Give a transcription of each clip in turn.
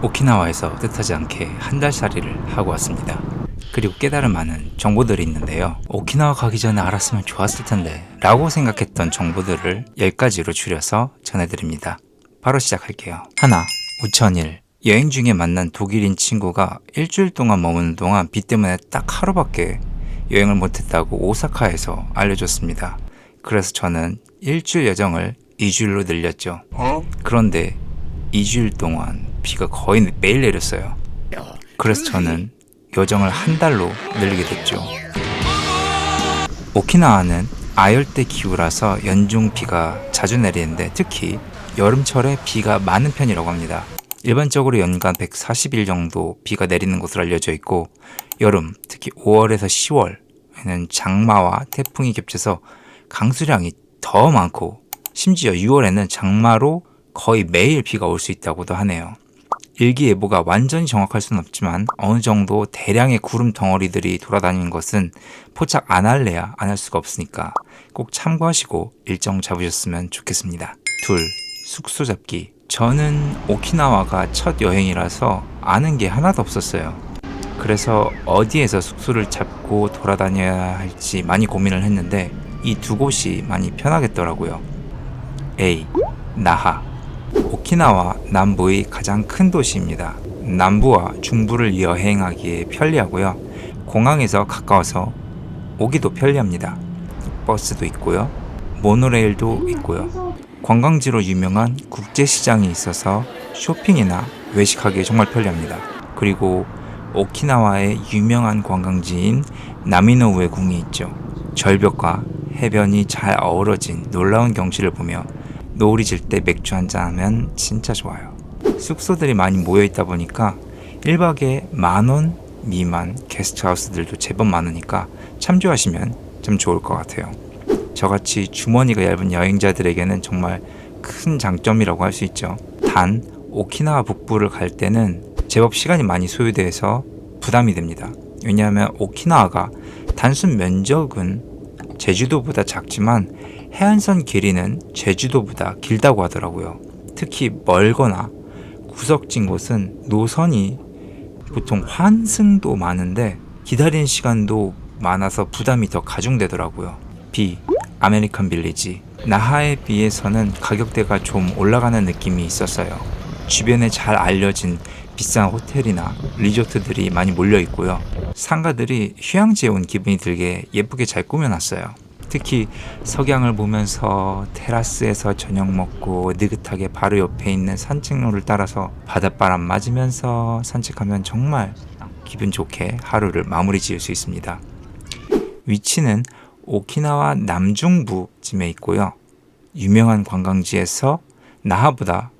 오키나와에서 뜻하지 않게 한 달살이를 하고 왔습니다. 그리고 깨달은 많은 정보들이 있는데요. 오키나와 가기 전에 알았으면 좋았을 텐데 라고 생각했던 정보들을 10가지로 줄여서 전해드립니다. 바로 시작할게요. 하나, 5001. 여행 중에 만난 독일인 친구가 일주일 동안 머무는 동안 비 때문에 딱 하루밖에 여행을 못했다고 오사카에서 알려줬습니다. 그래서 저는 일주일 여정을 2주일로 늘렸죠. 그런데 2주일 동안 비가 거의 매일 내렸어요. 그래서 저는 여정을 한 달로 늘리게 됐죠. 오키나와는 아열대 기후라서 연중 비가 자주 내리는데 특히 여름철에 비가 많은 편이라고 합니다. 일반적으로 연간 140일 정도 비가 내리는 것으로 알려져 있고 여름, 특히 5월에서 10월에는 장마와 태풍이 겹쳐서 강수량이 더 많고 심지어 6월에는 장마로 거의 매일 비가 올 수 있다고도 하네요. 일기예보가 완전히 정확할 수는 없지만 어느 정도 대량의 구름 덩어리들이 돌아다니는 것은 포착 안 할래야 안 할 수가 없으니까 꼭 참고하시고 일정 잡으셨으면 좋겠습니다. 둘, 숙소 잡기. 저는 오키나와가 첫 여행이라서 아는 게 하나도 없었어요. 그래서 어디에서 숙소를 잡고 돌아다녀야 할지 많이 고민을 했는데 이 두 곳이 많이 편하겠더라고요. A. 나하. 오키나와 남부의 가장 큰 도시입니다. 남부와 중부를 여행하기에 편리하고요. 공항에서 가까워서 오기도 편리합니다. 버스도 있고요. 모노레일도 있고요. 관광지로 유명한 국제시장이 있어서 쇼핑이나 외식하기에 정말 편리합니다. 그리고 오키나와의 유명한 관광지인 나미노우에 궁이 있죠. 절벽과 해변이 잘 어우러진 놀라운 경치를 보며 노을이 질 때 맥주 한잔 하면 진짜 좋아요. 숙소들이 많이 모여있다 보니까 1박에 10,000원 미만 게스트하우스들도 제법 많으니까 참조하시면 좀 좋을 것 같아요. 저같이 주머니가 얇은 여행자들에게는 정말 큰 장점이라고 할 수 있죠. 단 오키나와 북부를 갈 때는 제법 시간이 많이 소요돼서 부담이 됩니다. 왜냐하면 오키나와가 단순 면적은 제주도보다 작지만 해안선 길이는 제주도보다 길다고 하더라고요. 특히 멀거나 구석진 곳은 노선이 보통 환승도 많은데 기다리는 시간도 많아서 부담이 더 가중되더라고요. B. 아메리칸 빌리지. 나하에 비해서는 가격대가 좀 올라가는 느낌이 있었어요. 주변에 잘 알려진 비싼 호텔이나 리조트들이 많이 몰려 있고요. 상가들이 휴양지에 온 기분이 들게 예쁘게 잘 꾸며놨어요. 특히 석양을 보면서 테라스에서 저녁 먹고 느긋하게 바로 옆에 있는 산책로를 따라서 바닷바람 맞으면서 산책하면 정말 기분 좋게 하루를 마무리 지을 수 있습니다. 위치는 오키나와 남중부쯤에 있고요. 유명한 관광지에서 나하보다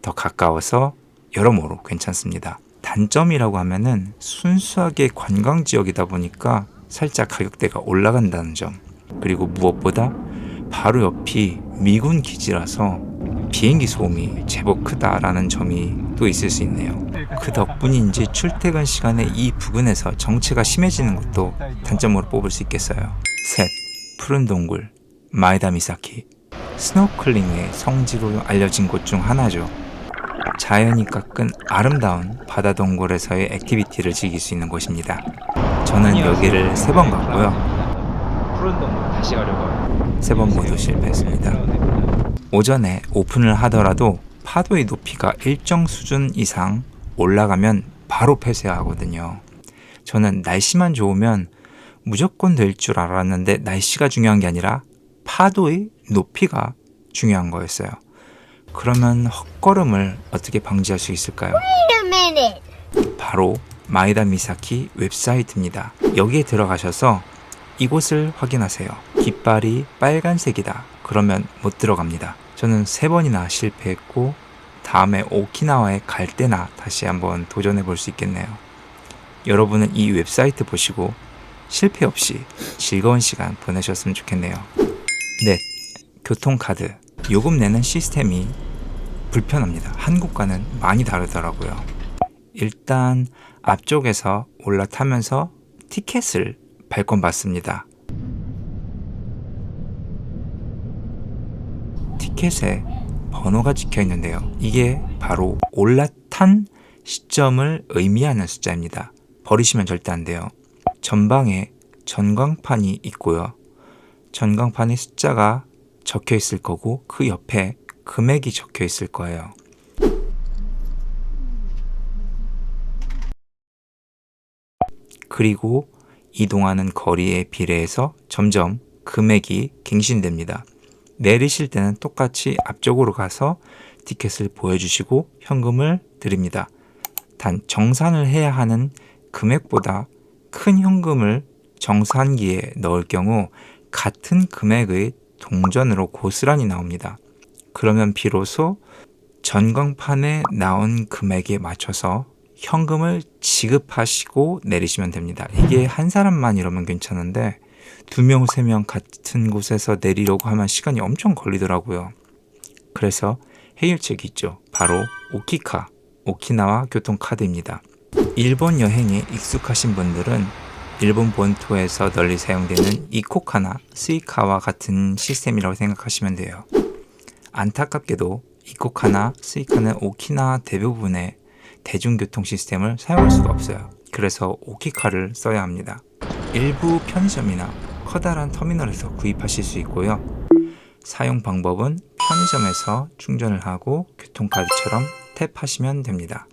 더 가까워서 여러모로 괜찮습니다. 단점이라고 하면은 순수하게 관광지역이다 보니까 살짝 가격대가 올라간다는 점. 그리고 무엇보다 바로 옆이 미군 기지라서 비행기 소음이 제법 크다라는 점이 또 있을 수 있네요. 그 덕분인지 출퇴근 시간에 이 부근에서 정체가 심해지는 것도 단점으로 뽑을 수 있겠어요. 셋, 푸른 동굴, 마에다 미사키. 스노클링의 성지로 알려진 곳 중 하나죠. 자연이 깎은 아름다운 바다 동굴에서의 액티비티를 즐길 수 있는 곳입니다. 저는 여기를 3번 갔고요. 푸른 동굴 다시 가려고 3번 모두 실패했습니다. 오전에 오픈을 하더라도 파도의 높이가 일정 수준 이상 올라가면 바로 폐쇄하거든요. 저는 날씨만 좋으면 무조건 될 줄 알았는데 날씨가 중요한 게 아니라 파도의 높이가 중요한 거였어요. 그러면 헛걸음을 어떻게 방지할 수 있을까요? 바로 마에다 미사키 웹사이트입니다. 여기에 들어가셔서 이곳을 확인하세요. 깃발이 빨간색이다. 그러면 못 들어갑니다. 저는 3번이나 실패했고 다음에 오키나와에 갈 때나 다시 한번 도전해 볼 수 있겠네요. 여러분은 이 웹사이트 보시고 실패 없이 즐거운 시간 보내셨으면 좋겠네요. 넷, 교통카드. 요금 내는 시스템이 불편합니다. 한국과는 많이 다르더라고요. 일단 앞쪽에서 올라타면서 티켓을 발권받습니다. 티켓에 번호가 찍혀 있는데요. 이게 바로 올라탄 시점을 의미하는 숫자입니다. 버리시면 절대 안 돼요. 전방에 전광판이 있고요. 전광판에 숫자가 적혀 있을 거고 그 옆에 금액이 적혀 있을 거예요. 그리고 이동하는 거리에 비례해서 점점 금액이 갱신됩니다. 내리실 때는 똑같이 앞쪽으로 가서 티켓을 보여주시고 현금을 드립니다. 단 정산을 해야 하는 금액보다 큰 현금을 정산기에 넣을 경우 같은 금액의 동전으로 고스란히 나옵니다. 그러면 비로소 전광판에 나온 금액에 맞춰서 현금을 지급하시고 내리시면 됩니다. 이게 한 사람만 이러면 괜찮은데 2명, 3명 같은 곳에서 내리려고 하면 시간이 엄청 걸리더라고요. 그래서 해결책이 있죠. 바로 오키카, 오키나와 교통카드입니다. 일본 여행에 익숙하신 분들은 일본 본토에서 널리 사용되는 이코카나 스이카와 같은 시스템이라고 생각하시면 돼요. 안타깝게도 이코카나 스이카는 오키나와 대부분의 대중교통 시스템을 사용할 수가 없어요. 그래서 오키카를 써야 합니다. 일부 편의점이나 커다란 터미널에서 구입하실 수 있고요. 사용 방법은 편의점에서 충전을 하고 교통카드처럼 탭하시면 됩니다.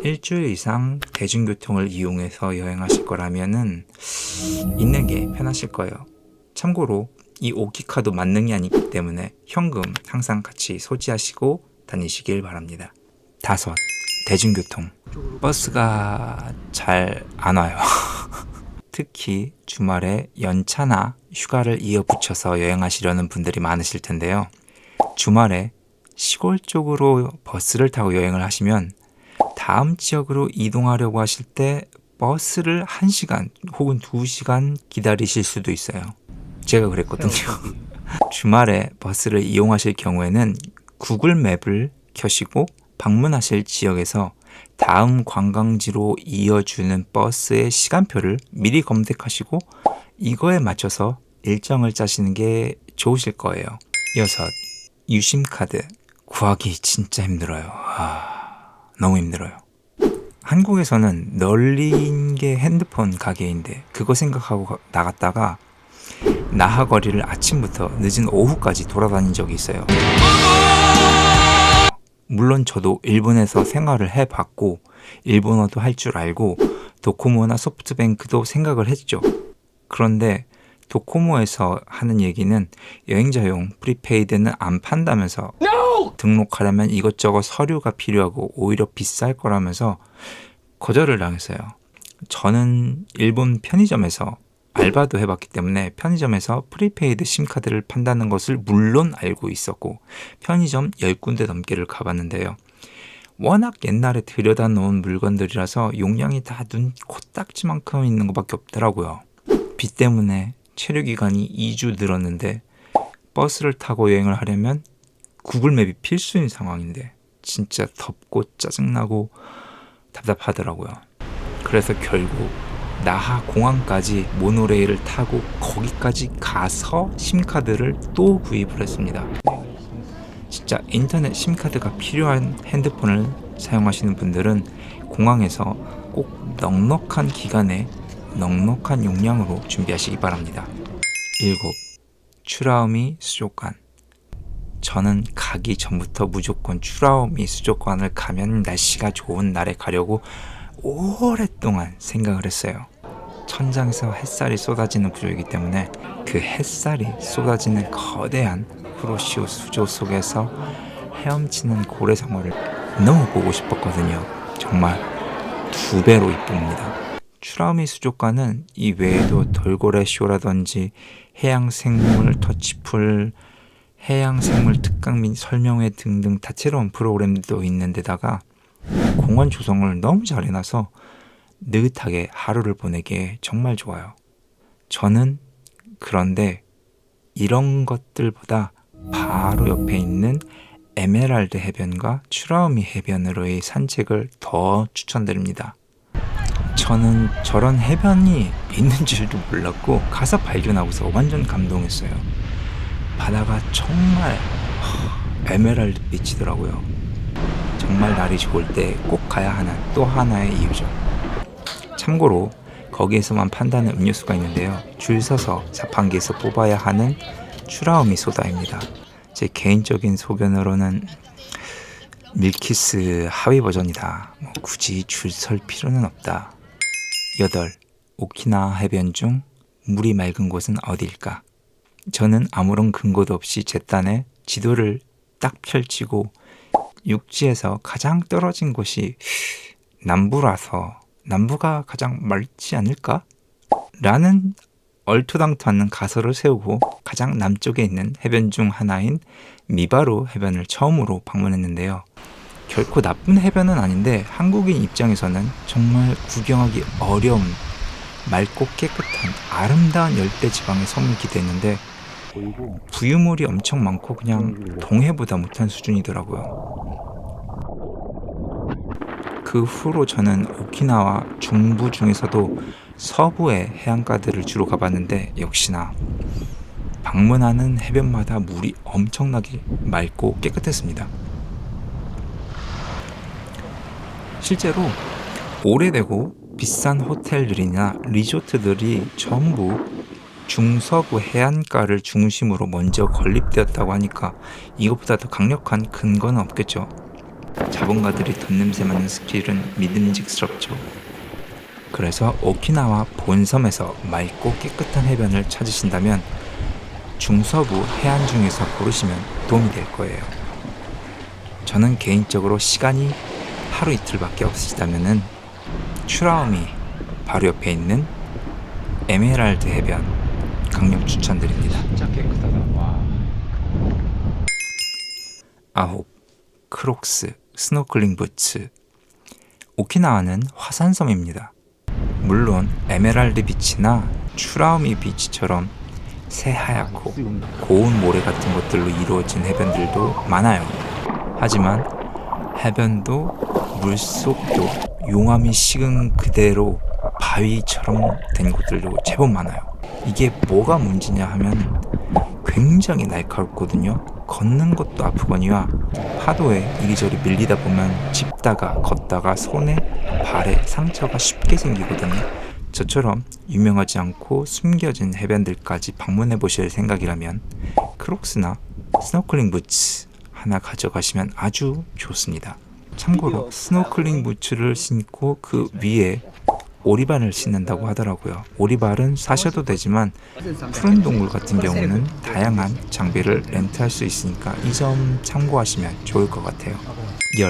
일주일 이상 대중교통을 이용해서 여행하실 거라면은 있는 게 편하실 거예요. 참고로 이 오키카도 만능이 아니기 때문에 현금 항상 같이 소지하시고 다니시길 바랍니다. 5. 대중교통. 버스가 잘 안 와요. 특히 주말에 연차나 휴가를 이어붙여서 여행하시려는 분들이 많으실 텐데요. 주말에 시골 쪽으로 버스를 타고 여행을 하시면 다음 지역으로 이동하려고 하실 때 버스를 1시간 혹은 2시간 기다리실 수도 있어요. 제가 그랬거든요. 주말에 버스를 이용하실 경우에는 구글 맵을 켜시고 방문하실 지역에서 다음 관광지로 이어주는 버스의 시간표를 미리 검색하시고 이거에 맞춰서 일정을 짜시는 게 좋으실 거예요. 6. 유심카드. 구하기 진짜 힘들어요. 너무 힘들어요. 한국에서는 널린 게 핸드폰 가게인데 그거 생각하고 나갔다가 나하 거리를 아침부터 늦은 오후까지 돌아다닌 적이 있어요. 물론 저도 일본에서 생활을 해봤고 일본어도 할 줄 알고 도코모나 소프트뱅크도 생각을 했죠. 그런데 도코모에서 하는 얘기는 여행자용 프리페이드는 안 판다면서 등록하려면 이것저것 서류가 필요하고 오히려 비쌀 거라면서 거절을 당했어요. 저는 일본 편의점에서 알바도 해봤기 때문에 편의점에서 프리페이드 심카드를 판다는 것을 물론 알고 있었고 편의점 10군데 넘게를 가봤는데요. 워낙 옛날에 들여다 놓은 물건들이라서 용량이 다 눈 코딱지만큼 있는 것밖에 없더라고요. 비 때문에 체류기간이 2주 늘었는데 버스를 타고 여행을 하려면 구글맵이 필수인 상황인데 진짜 덥고 짜증나고 답답하더라고요. 그래서 결국 나하 공항까지 모노레일을 타고 거기까지 가서 심카드를 또 구입을 했습니다. 진짜 인터넷 심카드가 필요한 핸드폰을 사용하시는 분들은 공항에서 꼭 넉넉한 기간에 넉넉한 용량으로 준비하시기 바랍니다. 7. 추라우미 수족관. 저는 가기 전부터 무조건 추라우미 수족관을 가면 날씨가 좋은 날에 가려고 오랫동안 생각을 했어요. 천장에서 햇살이 쏟아지는 구조이기 때문에 그 햇살이 쏟아지는 거대한 쿠로시오 수조 속에서 헤엄치는 고래상어를 너무 보고 싶었거든요. 정말 2배로 이쁩니다. 추라우미 수족관은 이 외에도 돌고래 쇼라든지 해양생물 터치풀, 해양생물 특강 및 설명회 등등 다채로운 프로그램도 있는 데다가 공원 조성을 너무 잘 해놔서 느긋하게 하루를 보내기에 정말 좋아요. 저는 그런데 이런 것들보다 바로 옆에 있는 에메랄드 해변과 추라우미 해변으로의 산책을 더 추천드립니다. 저는 저런 해변이 있는 줄도 몰랐고 가서 발견하고서 완전 감동했어요. 바다가 정말 에메랄드 빛이더라고요. 정말 날이 좋을 때 꼭 가야 하는 또 하나의 이유죠. 참고로 거기에서만 판다는 음료수가 있는데요. 줄 서서 자판기에서 뽑아야 하는 추라우미 소다입니다. 제 개인적인 소견으로는 밀키스 하위 버전이다. 굳이 줄 설 필요는 없다. 8. 오키나와 해변 중 물이 맑은 곳은 어디일까? 저는 아무런 근거도 없이 제 딴에 지도를 딱 펼치고 육지에서 가장 떨어진 곳이 남부라서 남부가 가장 맑지 않을까? 라는 얼토당토않는 가설을 세우고 가장 남쪽에 있는 해변 중 하나인 미바루 해변을 처음으로 방문했는데요. 결코 나쁜 해변은 아닌데 한국인 입장에서는 정말 구경하기 어려운 맑고 깨끗한 아름다운 열대지방의 섬을 기대했는데 부유물이 엄청 많고 그냥 동해보다 못한 수준이더라고요. 그 후로 저는 오키나와 중부 중에서도 서부의 해안가들을 주로 가봤는데 역시나 방문하는 해변마다 물이 엄청나게 맑고 깨끗했습니다. 실제로 오래되고 비싼 호텔들이나 리조트들이 전부 중서부 해안가를 중심으로 먼저 건립되었다고 하니까 이것보다 더 강력한 근거는 없겠죠. 자본가들이 돈 냄새 맡는 스킬은 믿음직스럽죠. 그래서 오키나와 본섬에서 맑고 깨끗한 해변을 찾으신다면 중서부 해안 중에서 고르시면 도움이 될 거예요. 저는 개인적으로 시간이 하루 이틀밖에 없으시다면은 추라우미 바로 옆에 있는 에메랄드 해변 강력 추천드립니다. 진짜 깨끗하다. 와. 9. 크록스, 스노클링 부츠. 오키나와는 화산섬입니다. 물론 에메랄드 비치나 추라우미 비치처럼 새하얗고 고운 모래 같은 것들로 이루어진 해변들도 많아요. 하지만 해변도 물속도 용암이 식은 그대로 바위처럼 된 곳들도 제법 많아요. 이게 뭐가 문제냐 하면 굉장히 날카롭거든요. 걷는 것도 아프거니와 파도에 이리저리 밀리다 보면 짚다가 걷다가 손에 발에 상처가 쉽게 생기거든요. 저처럼 유명하지 않고 숨겨진 해변들까지 방문해 보실 생각이라면 크록스나 스노클링 부츠 하나 가져가시면 아주 좋습니다. 참고로 스노클링 부츠를 신고 그 위에 오리발을 신는다고 하더라고요. 오리발은 사셔도 되지만 푸른 동굴 같은 경우는 다양한 장비를 렌트할 수 있으니까 이 점 참고하시면 좋을 것 같아요. 10.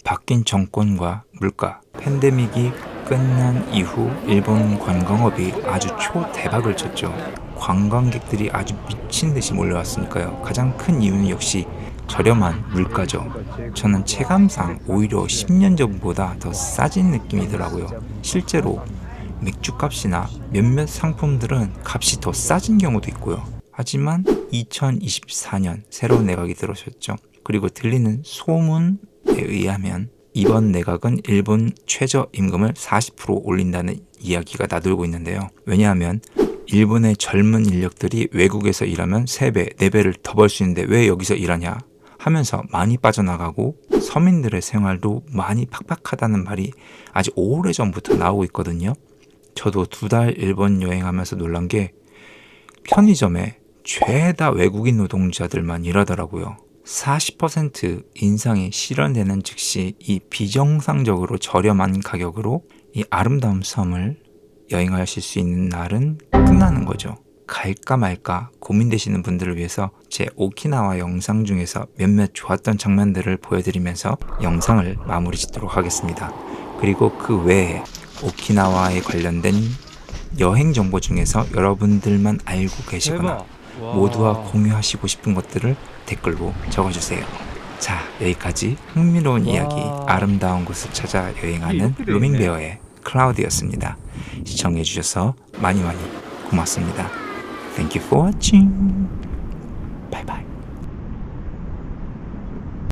바뀐 정권과 물가. 팬데믹이 끝난 이후 일본 관광업이 아주 초대박을 쳤죠. 관광객들이 아주 미친 듯이 몰려왔으니까요. 가장 큰 이유는 역시 저렴한 물가죠. 저는 체감상 오히려 10년 전보다 더 싸진 느낌이더라고요. 실제로 맥주값이나 몇몇 상품들은 값이 더 싸진 경우도 있고요. 하지만 2024년 새로운 내각이 들어섰죠. 그리고 들리는 소문에 의하면 이번 내각은 일본 최저임금을 40% 올린다는 이야기가 나돌고 있는데요. 왜냐하면 일본의 젊은 인력들이 외국에서 일하면 3배, 4배를 더 벌 수 있는데 왜 여기서 일하냐 하면서 많이 빠져나가고 서민들의 생활도 많이 팍팍하다는 말이 아주 오래전부터 나오고 있거든요. 저도 2달 일본 여행하면서 놀란 게 편의점에 죄다 외국인 노동자들만 일하더라고요. 40% 인상이 실현되는 즉시 이 비정상적으로 저렴한 가격으로 이 아름다운 섬을 여행하실 수 있는 날은 끝나는 거죠. 갈까 말까 고민되시는 분들을 위해서 제 오키나와 영상 중에서 몇몇 좋았던 장면들을 보여드리면서 영상을 마무리 짓도록 하겠습니다. 그리고 그 외에 오키나와에 관련된 여행 정보 중에서 여러분들만 알고 계시거나 모두와 공유하시고 싶은 것들을 댓글로 적어주세요. 자, 여기까지 흥미로운 이야기, 아름다운 곳을 찾아 여행하는 루밍베어의 클라우드였습니다. 시청해주셔서 많이 고맙습니다. Thank you for watching. Bye bye.